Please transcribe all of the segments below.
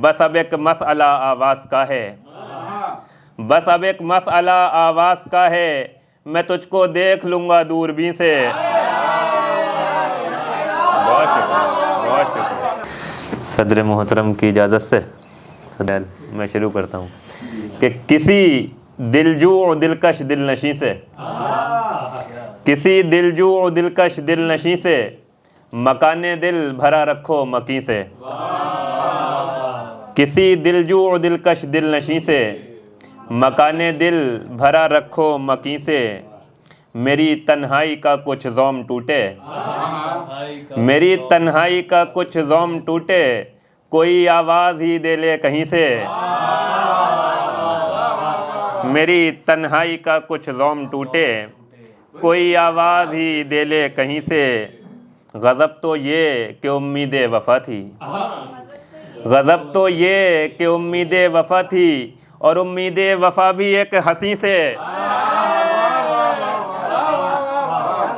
बस अब एक मसला आवाज़ का है, बस अब एक मसला आवाज़ का है, मैं तुझको देख लूँगा दूरबीन से। बहुत शुक्रिया, बहुत शुक्रिया। सदर मोहतरम की इजाज़त से मैं शुरू करता हूँ कि किसी दिलजू और दिलकश दिलनशी से, किसी दिलजू और दिलकश दिलनशी से मकाने दिल भरा रखो मकी से। किसी दिलजू और दिलकश दिलनशी से मकाने दिल भरा रखो मकी से। मेरी तन्हाई का कुछ ज़ौम टूटे, मेरी तन्हाई का कुछ ज़ौम टूटे, कोई आवाज़ ही दे ले कहीं से। मेरी तन्हाई का कुछ ज़ौम टूटे, कोई आवाज़ ही दे ले कहीं से। गज़ब तो ये कि उम्मीद वफ़ा थी, गज़ब तो ये कि उम्मीद वफ़ा थी, और उम्मीद वफ़ा भी एक हंसी से।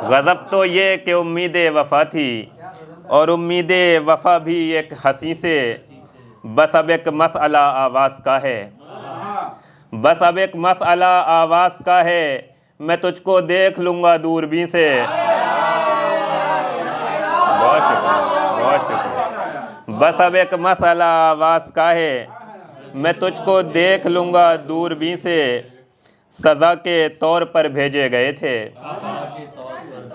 गज़ब तो ये कि उम्मीद वफ़ा थी, और उम्मीद वफ़ा भी एक हंसी से। बस अब एक मसला आवाज़ का है, बस अब एक मसला आवाज़ का है, मैं तुझको देख लूँगा दूरबीन से। बहुत शुक्रिया, बहुत शुक्रिया। बस अब एक मसला आवाज़ का है, मैं तुझको देख लूँगा दूरबीन से। सज़ा के तौर पर भेजे गए थे,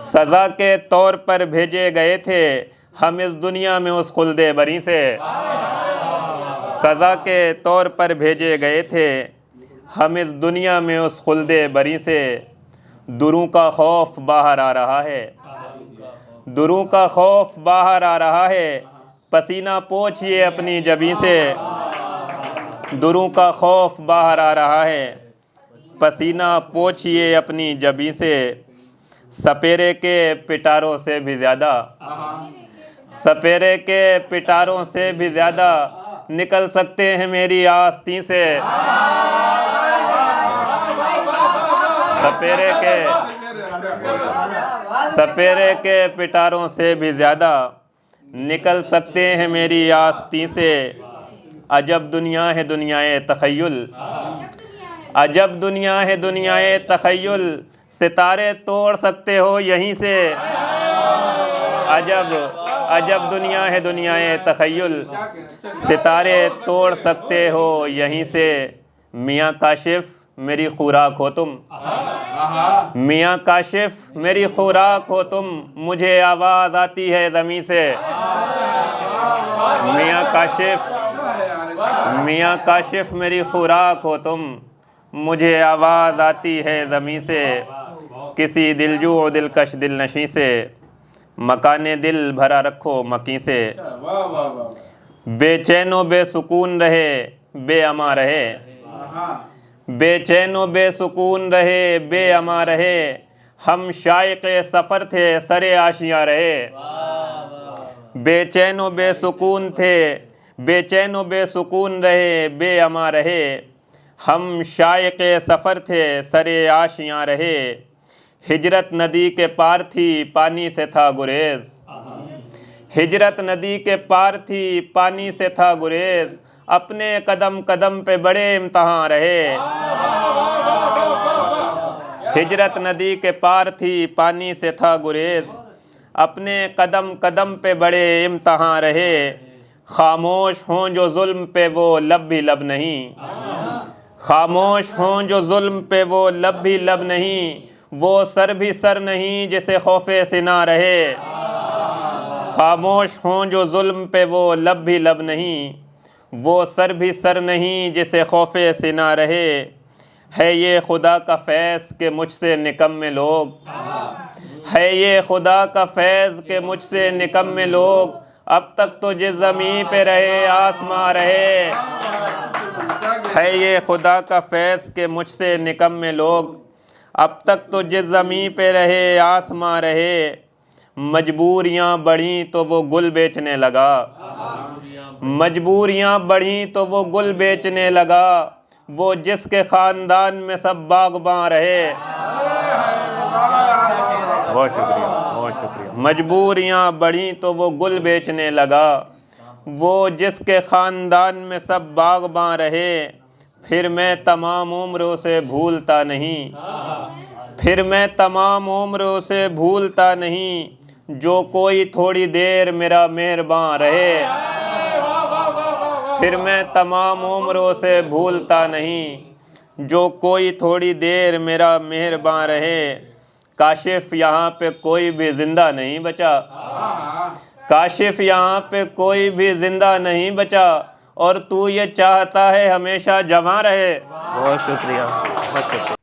सज़ा के तौर पर भेजे गए थे हम इस दुनिया में उस खुल्दे बरी से। सज़ा के तौर पर भेजे गए थे हम इस दुनिया में उस खुल्दे बरी से। दुरों का खौफ बाहर आ रहा है, दुरों का खौफ बाहर आ रहा है, पसीना पोंछिए अपनी जबीं से। दुरों का खौफ बाहर आ रहा है, पसीना पोंछिए अपनी जबीं से। सपेरे के पिटारों से भी ज़्यादा, सपेरे के पिटारों से भी ज़्यादा निकल सकते हैं मेरी आस्तीं से। सपेरे के पिटारों से भी ज़्यादा निकल सकते हैं मेरी आस्तीं से। अजब दुनिया है दुनियाए तख़य्युल, अजब दुनिया है दुनियाए तख़य्युल, सितारे तोड़ सकते हो यहीं से। अजब अजब दुनिया है दुनियाए तख़य्युल, सितारे तोड़ सकते हो यहीं से। मियाँ काशिफ़ मेरी खुराक हो तुम, मियाँ काशिफ़ मेरी खुराक हो तुम, मुझे आवाज़ आती है ज़मीं से। मियाँ काशिफ़, मियाँ काशिफ़ मेरी खुराक हो तुम, मुझे आवाज़ आती है ज़मीं से। किसी दिलजू और दिलकश दिलनशी से मकाने दिल भरा रखो मकी से। बेचैनो बेसुकून रहे बेअमा रहे, बेचैनो बेसुकून रहे बेअमा रहे, हम शाइक़े सफ़र थे सरे आशियाँ रहे। बेचैनो बेसुकून थे, बेचैनो बेसुकून रहे बेअमा रहे, हम शाइक़े सफ़र थे सरे आशियाँ रहे। हिजरत नदी के पार थी पानी से था गुरेज, हिजरत नदी के पार थी पानी से था गुरेज, अपने कदम कदम पे बड़े इम्तहान रहे। हिजरत नदी के पार थी पानी से था गुरेज, अपने कदम कदम पे बड़े इम्तहान रहे। खामोश हों जो जुल्म पे वो लब भी लब नहीं, खामोश हों जो जुल्म पे वो लब भी लब नहीं, वो सर भी सर नहीं जिसे खौफे सिना रहे। खामोश हों जो जुल्म पे वो लब भी लब नहीं, वो सर भी सर नहीं जिसे खौफे सिना रहे। है ये खुदा का फैज़ के मुझसे निकम्मे लोग, है ये खुदा का फैज़ के मुझसे निकम्मे लोग, अब तक तो जिस ज़मीं पे रहे आसमां रहे। है ये खुदा का फैज़ के मुझसे निकम्मे लोग, अब तक तो जिस ज़मीं पे रहे आसमां रहे। मजबूरियाँ बढ़ीं तो वो गुल बेचने लगा, मजबूरियाँ बढ़ीं तो वो गुल बेचने लगा, वो जिसके ख़ानदान में सब बाग़बां रहे। बहुत शुक्रिया, बहुत शुक्रिया। मजबूरियाँ बढ़ीं तो वो गुल बेचने लगा, वो जिसके ख़ानदान में सब बाग़बां रहे, फिर मैं तमाम उम्र उसे भूलता नहीं, फिर मैं तमाम उम्र उसे भूलता नहीं, जो कोई थोड़ी देर मेरा मेहरबान रहे, फिर मैं तमाम उम्र उसे भूलता नहीं, जो कोई थोड़ी देर मेरा मेहरबान रहे। काशिफ यहाँ पे कोई भी ज़िंदा नहीं बचा, काशिफ यहाँ पे कोई भी ज़िंदा नहीं बचा, और तू ये चाहता है हमेशा जवां रहे। बहुत शुक्रिया, बहुत शुक्रिया।